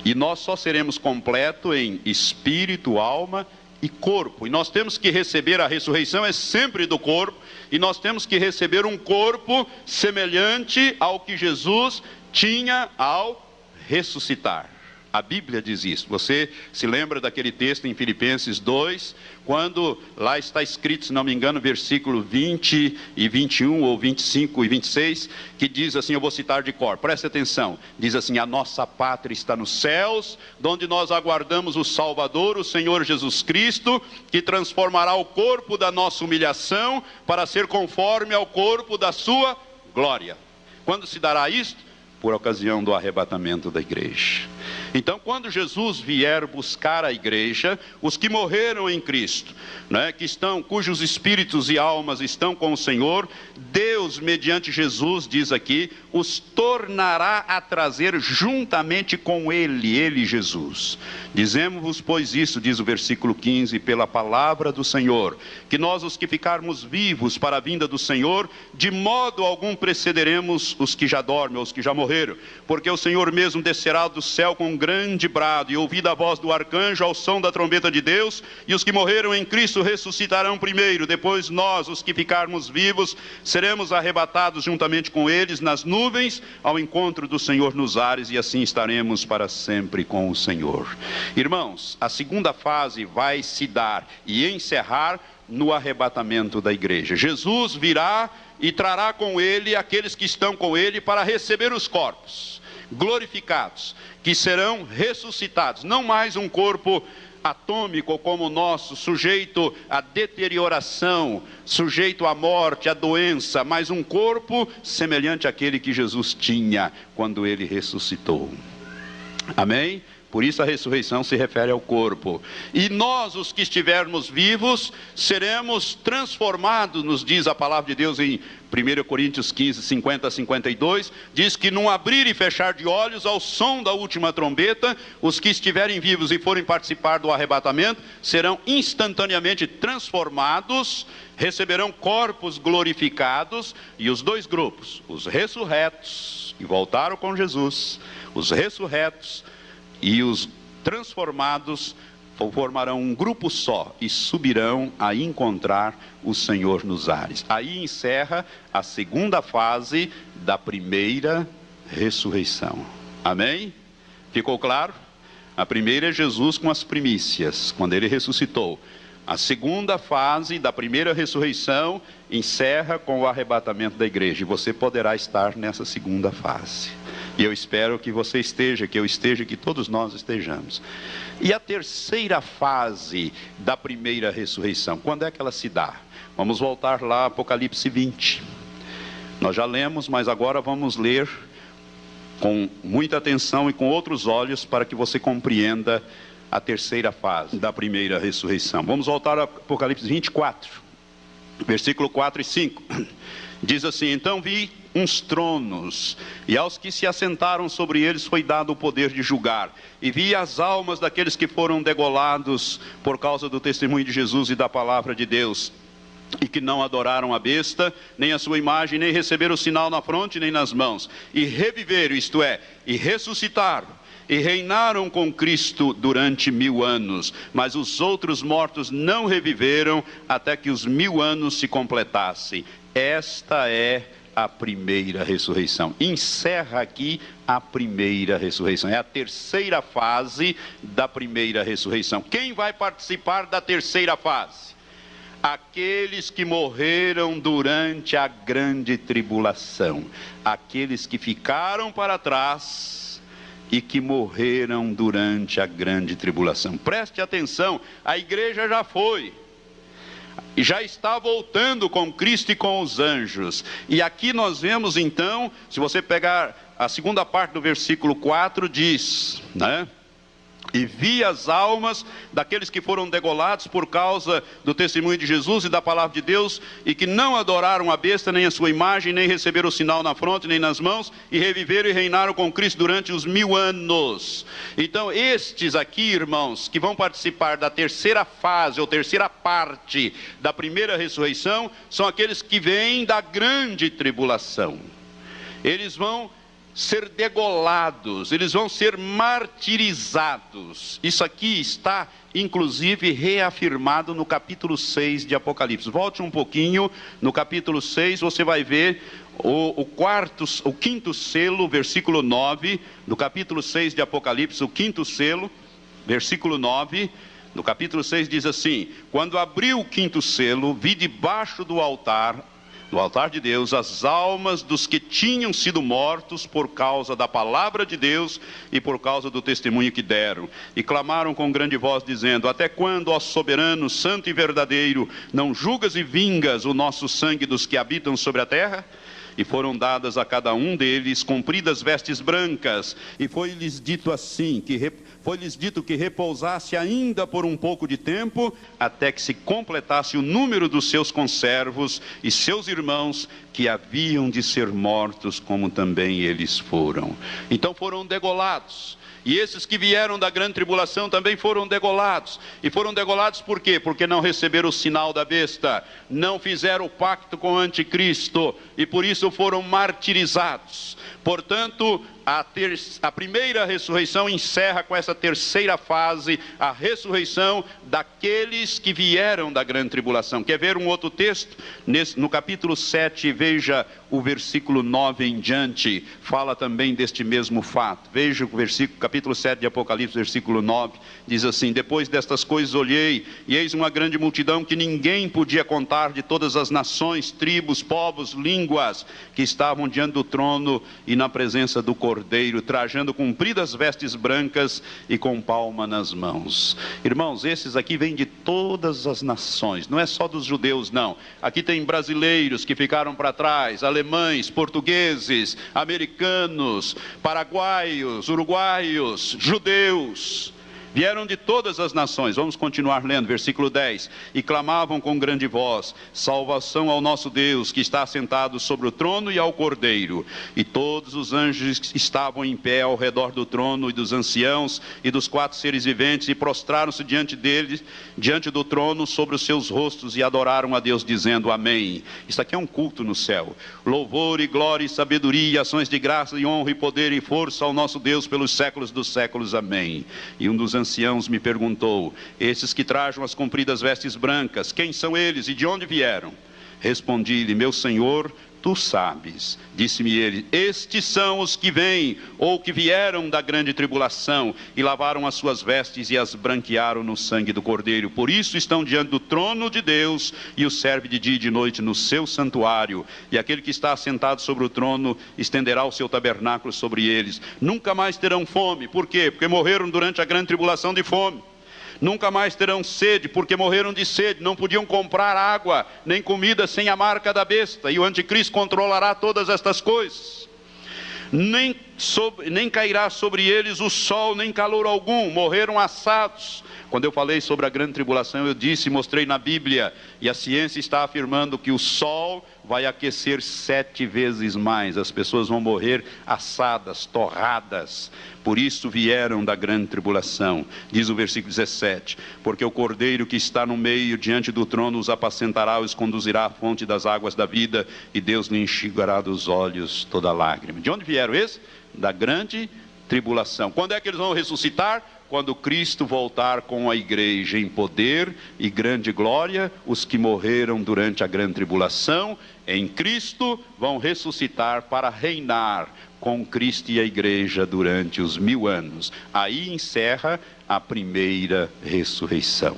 E nós só seremos completos em espírito, alma e corpo. E nós temos que receber, a ressurreição é sempre do corpo, e nós temos que receber um corpo semelhante ao que Jesus tinha ao ressuscitar. A Bíblia diz isso. Você se lembra daquele texto em Filipenses 2, quando lá está escrito, se não me engano, versículo 20 e 21, ou 25 e 26, que diz assim, eu vou citar de cor, preste atenção, diz assim: a nossa pátria está nos céus, donde nós aguardamos o Salvador, o Senhor Jesus Cristo, que transformará o corpo da nossa humilhação, para ser conforme ao corpo da sua glória. Quando se dará isto? Por ocasião do arrebatamento da igreja. Então, quando Jesus vier buscar a igreja, os que morreram em Cristo, né, cujos espíritos e almas estão com o Senhor, Deus, mediante Jesus, diz aqui, os tornará a trazer juntamente com ele, Jesus. Dizemos-vos, pois, isso, diz o versículo 15, pela palavra do Senhor, que nós, os que ficarmos vivos para a vinda do Senhor, de modo algum precederemos os que já dormem, os que já morreram, porque o Senhor mesmo descerá do céu com um grande brado, e ouvida a voz do arcanjo ao som da trombeta de Deus, e os que morreram em Cristo ressuscitarão primeiro. Depois nós, os que ficarmos vivos, seremos arrebatados juntamente com eles nas nuvens, ao encontro do Senhor nos ares, e assim estaremos para sempre com o Senhor. Irmãos, a segunda fase vai se dar e encerrar no arrebatamento da igreja. Jesus virá e trará com ele aqueles que estão com ele para receber os corpos glorificados, que serão ressuscitados, não mais um corpo atômico como o nosso, sujeito à deterioração, sujeito à morte, à doença, mas um corpo semelhante àquele que Jesus tinha quando ele ressuscitou. Amém? Por isso a ressurreição se refere ao corpo. E nós, os que estivermos vivos, seremos transformados, nos diz a palavra de Deus em 1 Coríntios 15, 50 a 52, diz que num abrir e fechar de olhos, ao som da última trombeta, os que estiverem vivos e forem participar do arrebatamento, serão instantaneamente transformados, receberão corpos glorificados, e os dois grupos, os ressurretos, que voltaram com Jesus, os ressurretos, e os transformados formarão um grupo só e subirão a encontrar o Senhor nos ares. Aí encerra a segunda fase da primeira ressurreição. Amém? Ficou claro? A primeira é Jesus com as primícias, quando ele ressuscitou. A segunda fase da primeira ressurreição encerra com o arrebatamento da igreja. E você poderá estar nessa segunda fase. E eu espero que você esteja, que eu esteja, que todos nós estejamos. E a terceira fase da primeira ressurreição, quando é que ela se dá? Vamos voltar lá a Apocalipse 20. Nós já lemos, mas agora vamos ler com muita atenção e com outros olhos para que você compreenda a terceira fase da primeira ressurreição. Vamos voltar a Apocalipse 24, versículo 4 e 5. Diz assim: então vi uns tronos, e aos que se assentaram sobre eles foi dado o poder de julgar. E vi as almas daqueles que foram degolados por causa do testemunho de Jesus e da palavra de Deus, e que não adoraram a besta, nem a sua imagem, nem receberam o sinal na fronte, nem nas mãos. E reviveram, isto é, e ressuscitaram, e reinaram com Cristo durante 1000 anos. Mas os outros mortos não reviveram até que os 1000 anos se completassem. Esta é a primeira ressurreição. Encerra aqui a primeira ressurreição. É a terceira fase da primeira ressurreição. Quem vai participar da terceira fase? Aqueles que morreram durante a grande tribulação. Aqueles que ficaram para trás e que morreram durante a grande tribulação. Preste atenção, a igreja já foi. E já está voltando com Cristo e com os anjos. E aqui nós vemos então, se você pegar a segunda parte do versículo 4, diz, né? E vi as almas daqueles que foram degolados por causa do testemunho de Jesus e da palavra de Deus, e que não adoraram a besta, nem a sua imagem, nem receberam o sinal na fronte, nem nas mãos, e reviveram e reinaram com Cristo durante os 1000 anos. Então estes aqui, irmãos, que vão participar da terceira fase, ou terceira parte da primeira ressurreição, são aqueles que vêm da grande tribulação. Eles vão ser degolados, eles vão ser martirizados. Isso aqui está inclusive reafirmado no capítulo 6 de Apocalipse. Volte um pouquinho, no capítulo 6 você vai ver o quinto selo, versículo 9, no capítulo 6 de Apocalipse, o quinto selo, versículo 9, no capítulo 6 diz assim: quando abriu o quinto selo, vi debaixo do altar de Deus, as almas dos que tinham sido mortos por causa da palavra de Deus e por causa do testemunho que deram. E clamaram com grande voz, dizendo: até quando, ó soberano, santo e verdadeiro, não julgas e vingas o nosso sangue dos que habitam sobre a terra? E foram dadas a cada um deles compridas vestes brancas, e foi-lhes dito assim, foi-lhes dito que repousasse ainda por um pouco de tempo, até que se completasse o número dos seus conservos e seus irmãos, que haviam de ser mortos, como também eles foram. Então foram degolados. E esses que vieram da grande tribulação também foram degolados. E foram degolados por quê? Porque não receberam o sinal da besta, não fizeram o pacto com o anticristo, e por isso foram martirizados. Portanto, a primeira ressurreição encerra com essa terceira fase, a ressurreição daqueles que vieram da grande tribulação. Quer ver um outro texto? No capítulo 7, veja o versículo 9 em diante, fala também deste mesmo fato. Veja o versículo, capítulo 7 de Apocalipse, versículo 9, diz assim: depois destas coisas olhei, e eis uma grande multidão que ninguém podia contar, de todas as nações, tribos, povos, línguas, que estavam diante do trono e na presença do Cordeiro. Cordeiro, trajando compridas vestes brancas e com palma nas mãos. Irmãos, esses aqui vêm de todas as nações, não é só dos judeus não. Aqui tem brasileiros que ficaram para trás, alemães, portugueses, americanos, paraguaios, uruguaios, judeus. Vieram de todas as nações. Vamos continuar lendo, versículo 10. E clamavam com grande voz: salvação ao nosso Deus, que está assentado sobre o trono, e ao Cordeiro. E todos os anjos estavam em pé ao redor do trono, e dos anciãos, e dos 4 seres viventes, e prostraram-se diante deles, diante do trono, sobre os seus rostos, e adoraram a Deus, dizendo: amém. Isso aqui é um culto no céu. Louvor e glória e sabedoria, e ações de graça e honra e poder e força ao nosso Deus pelos séculos dos séculos. Amém. E um dos anciãos me perguntou: esses que trajam as compridas vestes brancas, quem são eles e de onde vieram? Respondi-lhe: meu Senhor, tu sabes. Disse-me ele: estes são os que vêm, ou que vieram da grande tribulação, e lavaram as suas vestes e as branquearam no sangue do Cordeiro. Por isso estão diante do trono de Deus, e o serve de dia e de noite no seu santuário. E aquele que está assentado sobre o trono estenderá o seu tabernáculo sobre eles. Nunca mais terão fome. Por quê? Porque morreram durante a grande tribulação de fome. Nunca mais terão sede, porque morreram de sede, não podiam comprar água, nem comida sem a marca da besta, e o anticristo controlará todas estas coisas. Nem cairá sobre eles o sol, nem calor algum, morreram assados. Quando eu falei sobre a grande tribulação, eu disse, mostrei na Bíblia, e a ciência está afirmando que o sol vai aquecer 7 vezes mais, as pessoas vão morrer assadas, torradas. Por isso vieram da grande tribulação. Diz o versículo 17: porque o Cordeiro que está no meio, diante do trono, os apacentará, os conduzirá à fonte das águas da vida, e Deus lhe enxugará dos olhos toda lágrima. De onde vieram esses? Da grande tribulação. Quando é que eles vão ressuscitar? Quando Cristo voltar com a igreja em poder e grande glória. Os que morreram durante a grande tribulação em Cristo vão ressuscitar para reinar com Cristo e a igreja durante os 1000 anos. Aí encerra a primeira ressurreição.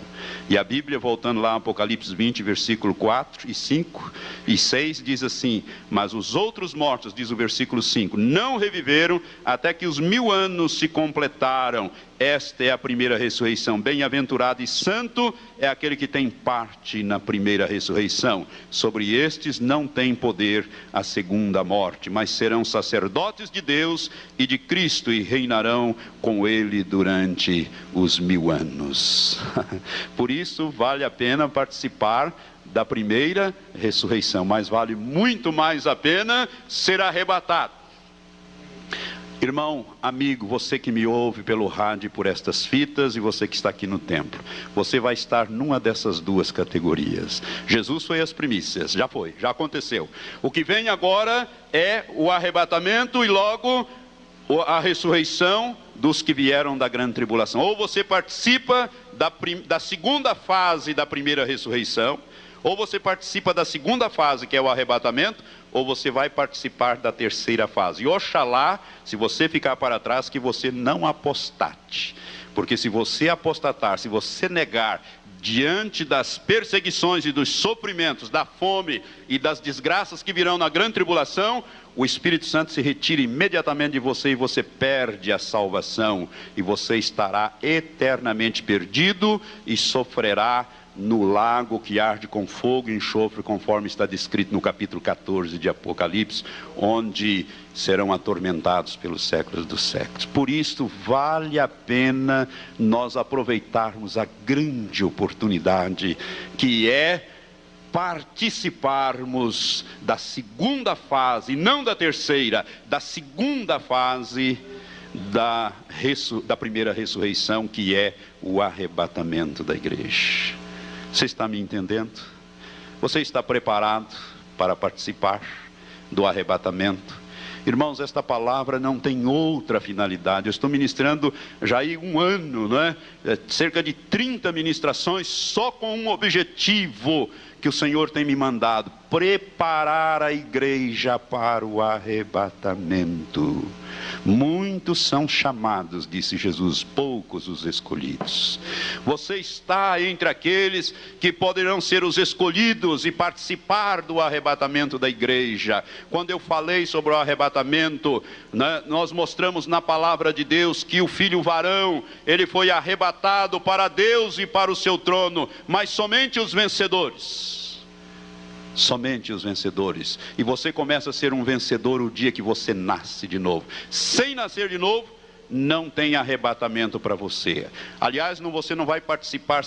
E a Bíblia, voltando lá, Apocalipse 20, versículo 4 e 5 e 6, diz assim: mas os outros mortos, diz o versículo 5, não reviveram até que os 1000 anos se completaram. Esta é a primeira ressurreição. Bem-aventurado e santo é aquele que tem parte na primeira ressurreição. Sobre estes não tem poder a segunda morte, mas serão sacerdotes de Deus e de Cristo, e reinarão com ele durante os 1000 anos. Por isso vale a pena participar da primeira ressurreição, mas vale muito mais a pena ser arrebatado. Irmão, amigo, você que me ouve pelo rádio, por estas fitas, e você que está aqui no templo, você vai estar numa dessas duas categorias. Jesus foi as primícias, já foi, já aconteceu. O que vem agora é o arrebatamento e logo a ressurreição dos que vieram da grande tribulação. Ou você participa da segunda fase da primeira ressurreição, ou você participa da segunda fase, que é o arrebatamento, ou você vai participar da terceira fase. E oxalá, se você ficar para trás, que você não apostate. Porque se você apostatar, se você negar, diante das perseguições e dos sofrimentos, da fome e das desgraças que virão na grande tribulação, o Espírito Santo se retira imediatamente de você e você perde a salvação. E você estará eternamente perdido e sofrerá no lago que arde com fogo e enxofre, conforme está descrito no capítulo 14 de Apocalipse, onde serão atormentados pelos séculos dos séculos. Por isso vale a pena nós aproveitarmos a grande oportunidade que é participarmos da segunda fase, não da terceira, da segunda fase da primeira ressurreição, que é o arrebatamento da igreja. Você está me entendendo? Você está preparado para participar do arrebatamento? Irmãos, esta palavra não tem outra finalidade. Eu estou ministrando já há um ano, não é? Cerca de 30 ministrações só com um objetivo que o Senhor tem me mandado: preparar a igreja para o arrebatamento. Muitos são chamados, disse Jesus, poucos os escolhidos. Você está entre aqueles que poderão ser os escolhidos e participar do arrebatamento da igreja. Quando eu falei sobre o arrebatamento, né, nós mostramos na palavra de Deus que o filho varão, ele foi arrebatado para Deus e para o seu trono, mas somente os vencedores. Somente os vencedores. E você começa a ser um vencedor o dia que você nasce de novo. Sem nascer de novo, não tem arrebatamento para você. Aliás, você não vai participar,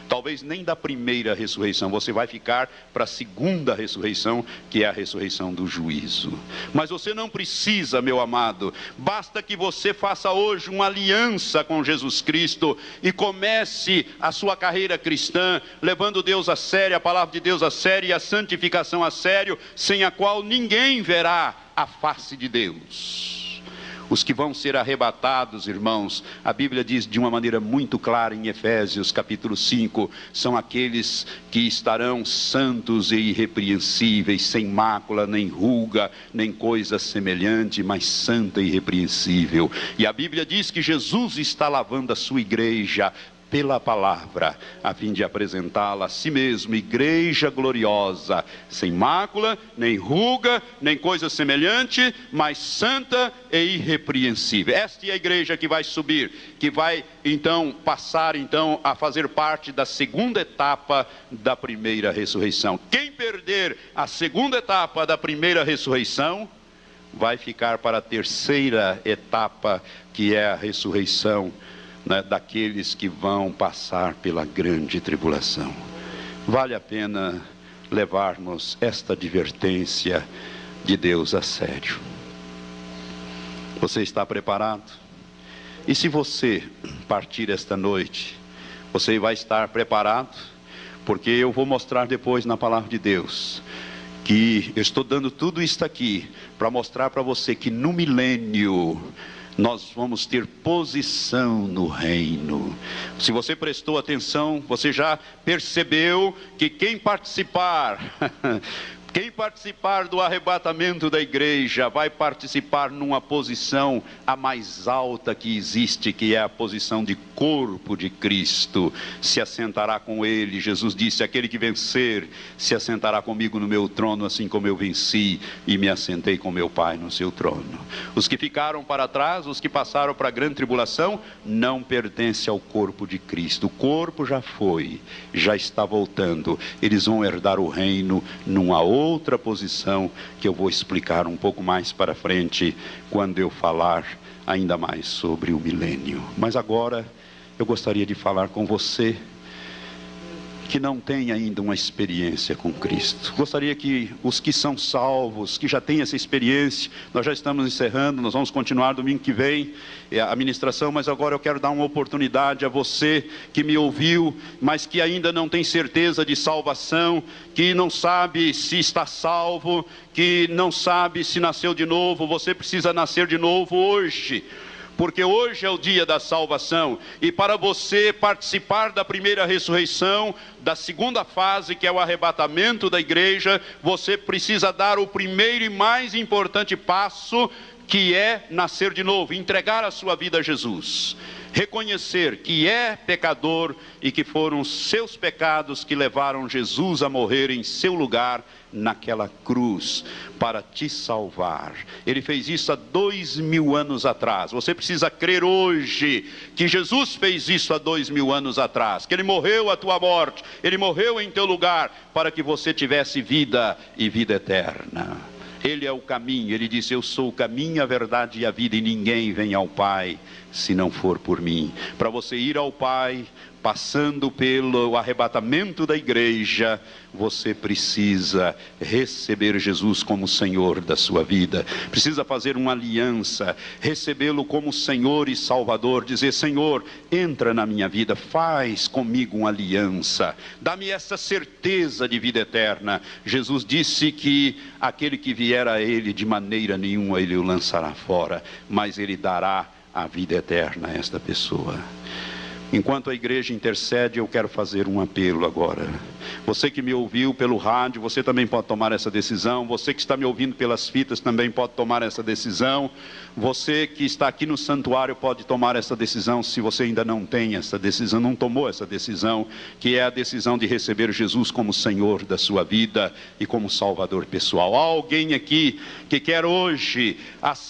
talvez nem da primeira ressurreição. Você vai ficar para a segunda ressurreição, que é a ressurreição do juízo. Mas você não precisa, meu amado. Basta que você faça hoje uma aliança com Jesus Cristo e comece a sua carreira cristã, levando Deus a sério, a palavra de Deus a sério e a santificação a sério, sem a qual ninguém verá a face de Deus. Os que vão ser arrebatados, irmãos, a Bíblia diz de uma maneira muito clara em Efésios capítulo 5, são aqueles que estarão santos e irrepreensíveis, sem mácula, nem ruga, nem coisa semelhante, mas santa e irrepreensível. E a Bíblia diz que Jesus está lavando a sua igreja pela palavra, a fim de apresentá-la a si mesmo, igreja gloriosa, sem mácula, nem ruga, nem coisa semelhante, mas santa e irrepreensível. Esta é a igreja que vai subir, que vai então passar então a fazer parte da segunda etapa da primeira ressurreição. Quem perder a segunda etapa da primeira ressurreição, vai ficar para a terceira etapa, que é a ressurreição, né, daqueles que vão passar pela grande tribulação. Vale a pena levarmos esta advertência de Deus a sério. Você está preparado? E se você partir esta noite, você vai estar preparado? Porque eu vou mostrar depois na palavra de Deus que eu estou dando tudo isso aqui para mostrar para você que no milênio nós vamos ter posição no reino. Se você prestou atenção, você já percebeu que quem participar do arrebatamento da igreja vai participar numa posição a mais alta que existe, que é a posição de corpo de Cristo. Se assentará com ele. Jesus disse: aquele que vencer se assentará comigo no meu trono, assim como eu venci e me assentei com meu Pai no seu trono. Os que ficaram para trás, os que passaram para a grande tribulação, não pertencem ao corpo de Cristo. O corpo já foi, já está voltando. Eles vão herdar o reino numa outra posição, que eu vou explicar um pouco mais para frente, quando eu falar ainda mais sobre o milênio. Mas agora eu gostaria de falar com você que não tem ainda uma experiência com Cristo. Gostaria que os que são salvos, que já têm essa experiência, nós já estamos encerrando, nós vamos continuar domingo que vem a ministração, mas agora eu quero dar uma oportunidade a você que me ouviu, mas que ainda não tem certeza de salvação, que não sabe se está salvo, que não sabe se nasceu de novo. Você precisa nascer de novo hoje, porque hoje é o dia da salvação. E para você participar da primeira ressurreição, da segunda fase, que é o arrebatamento da igreja, você precisa dar o primeiro e mais importante passo, que é nascer de novo, entregar a sua vida a Jesus, reconhecer que é pecador e que foram os seus pecados que levaram Jesus a morrer em seu lugar naquela cruz para te salvar. Ele fez isso há 2000 anos atrás. Você precisa crer hoje que Jesus fez isso há 2000 anos atrás, que Ele morreu a tua morte, Ele morreu em teu lugar para que você tivesse vida e vida eterna. Ele é o caminho. Ele disse: eu sou o caminho, a verdade e a vida, e ninguém vem ao Pai se não for por mim. Para você ir ao Pai, passando pelo arrebatamento da igreja, você precisa receber Jesus como Senhor da sua vida. Precisa fazer uma aliança, recebê-lo como Senhor e Salvador, dizer: Senhor, entra na minha vida, faz comigo uma aliança, dá-me essa certeza de vida eterna. Jesus disse que aquele que vier a Ele, de maneira nenhuma Ele o lançará fora, mas Ele dará a vida eterna a esta pessoa. Enquanto a igreja intercede, eu quero fazer um apelo agora. Você que me ouviu pelo rádio, você também pode tomar essa decisão. Você que está me ouvindo pelas fitas também pode tomar essa decisão. Você que está aqui no santuário pode tomar essa decisão, se você ainda não tem essa decisão, não tomou essa decisão, que é a decisão de receber Jesus como Senhor da sua vida e como Salvador pessoal. Há alguém aqui que quer hoje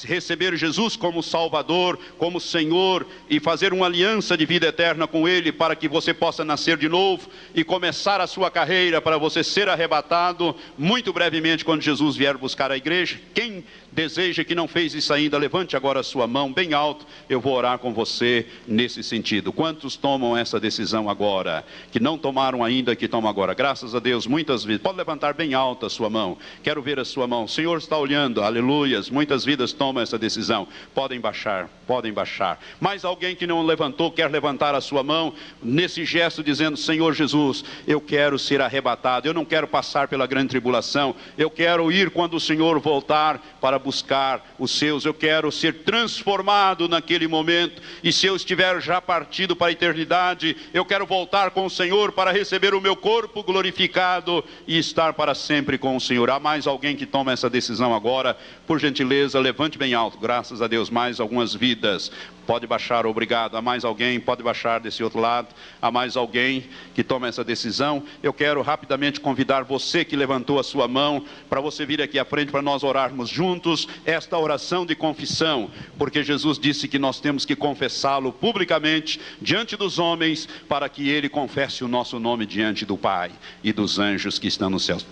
receber Jesus como Salvador, como Senhor, e fazer uma aliança de vida eterna com Ele, para que você possa nascer de novo e começar a sua carreira, para você ser arrebatado muito brevemente quando Jesus vier buscar a igreja. Quem deseja, que não fez isso ainda, levante agora a sua mão bem alto, eu vou orar com você nesse sentido. Quantos tomam essa decisão agora? Que não tomaram ainda, que tomam agora? Graças a Deus, muitas vidas. Pode levantar bem alta a sua mão, quero ver a sua mão. O Senhor está olhando, aleluias. Muitas vidas tomam essa decisão. Podem baixar, podem baixar. Mas alguém que não levantou, quer levantar a sua mão nesse gesto, dizendo: Senhor Jesus, eu quero ser arrebatado, eu não quero passar pela grande tribulação, eu quero ir quando o Senhor voltar para buscar os seus, eu quero ser transformado naquele momento, e se eu estiver já partido para a eternidade, eu quero voltar com o Senhor para receber o meu corpo glorificado e estar para sempre com o Senhor. Há mais alguém que toma essa decisão agora? Por gentileza, levante bem alto. Graças a Deus, mais algumas vidas. Pode baixar, obrigado. Há mais alguém? Pode baixar desse outro lado. Há mais alguém que toma essa decisão? Eu quero rapidamente convidar você que levantou a sua mão, para você vir aqui à frente, para nós orarmos juntos esta oração de confissão, porque Jesus disse que nós temos que confessá-lo publicamente diante dos homens, para que Ele confesse o nosso nome diante do Pai e dos anjos que estão nos céus.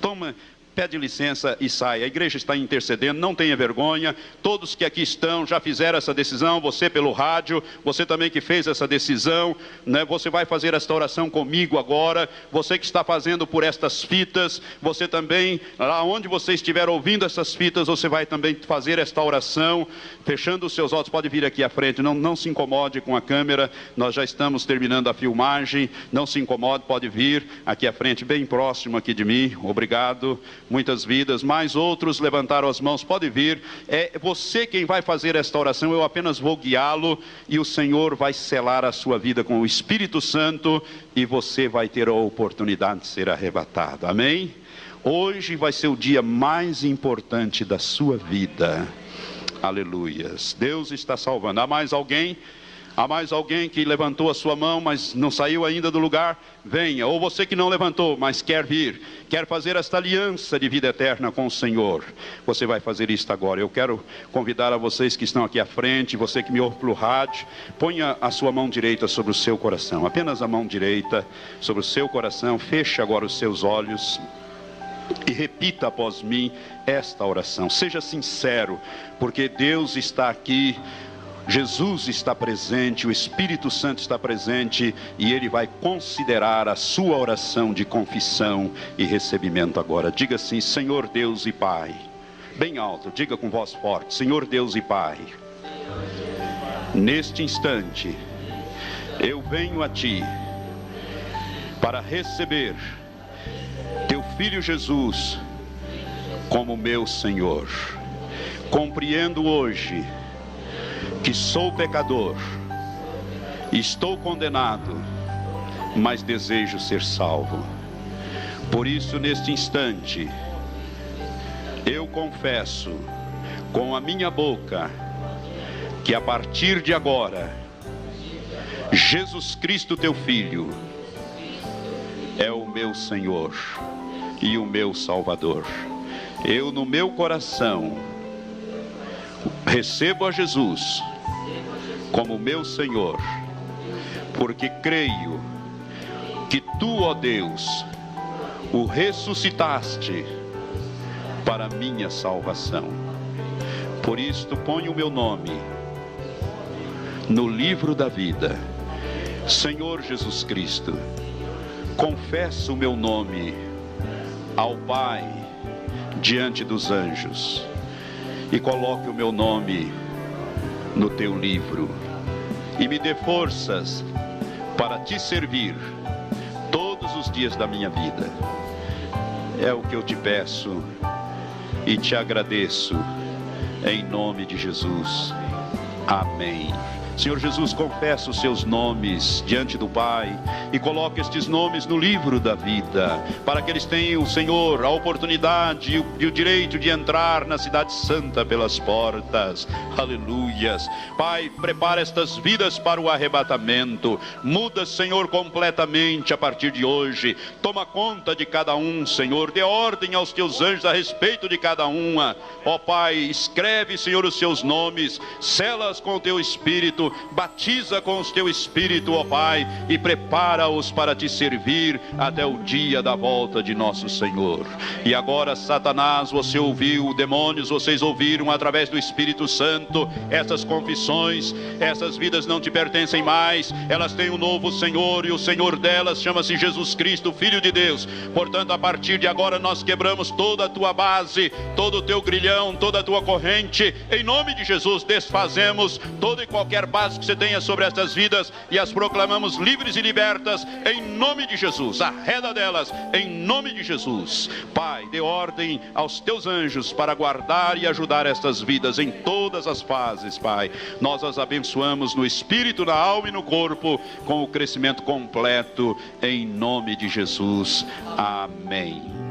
Pede licença e sai. A igreja está intercedendo, não tenha vergonha. Todos que aqui estão já fizeram essa decisão. Você pelo rádio, você também que fez essa decisão, né? Você vai fazer esta oração comigo agora. Você que está fazendo por estas fitas, você também, lá onde você estiver ouvindo essas fitas, você vai também fazer esta oração, fechando os seus olhos. Pode vir aqui à frente, não se incomode com a câmera, nós já estamos terminando a filmagem. Não se incomode, pode vir aqui à frente, bem próximo aqui de mim. Obrigado. Muitas vidas, mais outros levantaram as mãos, pode vir. É você quem vai fazer esta oração, eu apenas vou guiá-lo, e o Senhor vai selar a sua vida com o Espírito Santo, e você vai ter a oportunidade de ser arrebatado, amém? Hoje vai ser o dia mais importante da sua vida, aleluias. Deus está salvando. Há mais alguém? Há mais alguém que levantou a sua mão, mas não saiu ainda do lugar? Venha. Ou você que não levantou, mas quer vir, quer fazer esta aliança de vida eterna com o Senhor, você vai fazer isto agora. Eu quero convidar a vocês que estão aqui à frente, você que me ouve pelo rádio, ponha a sua mão direita sobre o seu coração, apenas a mão direita sobre o seu coração. Feche agora os seus olhos e repita após mim esta oração. Seja sincero, porque Deus está aqui, Jesus está presente, o Espírito Santo está presente, e Ele vai considerar a sua oração de confissão e recebimento agora. Diga assim: Senhor Deus e Pai. Bem alto, diga com voz forte: Senhor Deus e Pai, neste instante eu venho a Ti para receber Teu Filho Jesus como meu Senhor. Compreendo hoje que sou pecador, estou condenado, mas desejo ser salvo. Por isso, neste instante, eu confesso com a minha boca que a partir de agora, Jesus Cristo, Teu Filho, é o meu Senhor e o meu Salvador. Eu, no meu coração, recebo a Jesus como meu Senhor, porque creio que Tu, ó Deus, o ressuscitaste para minha salvação. Por isto ponho o meu nome no livro da vida. Senhor Jesus Cristo, confesso o meu nome ao Pai diante dos anjos, e coloque o meu nome no Teu livro, e me dê forças para Te servir todos os dias da minha vida. É o que eu Te peço e Te agradeço, em nome de Jesus. Amém. Senhor Jesus, confessa os seus nomes diante do Pai e coloca estes nomes no livro da vida, para que eles tenham, Senhor, a oportunidade e o direito de entrar na cidade santa pelas portas. Aleluias. Pai, prepara estas vidas para o arrebatamento. Muda, Senhor, completamente a partir de hoje. Toma conta de cada um, Senhor. Dê ordem aos teus anjos a respeito de cada uma. Ó Pai, escreve, Senhor, os seus nomes, sela-os com o teu Espírito, batiza com o teu Espírito, ó Pai, e prepara-os para te servir até o dia da volta de nosso Senhor. E agora, Satanás, você ouviu, demônios, vocês ouviram através do Espírito Santo essas confissões. Essas vidas não te pertencem mais, elas têm um novo Senhor, e o Senhor delas chama-se Jesus Cristo, Filho de Deus. Portanto, a partir de agora nós quebramos toda a tua base, todo o teu grilhão, toda a tua corrente. Em nome de Jesus, desfazemos toda e qualquer base que você tenha sobre estas vidas e as proclamamos livres e libertas em nome de Jesus. Arreda delas em nome de Jesus. Pai, dê ordem aos teus anjos para guardar e ajudar estas vidas em todas as fases, Pai. Nós as abençoamos no espírito, na alma e no corpo, com o crescimento completo em nome de Jesus. Amém.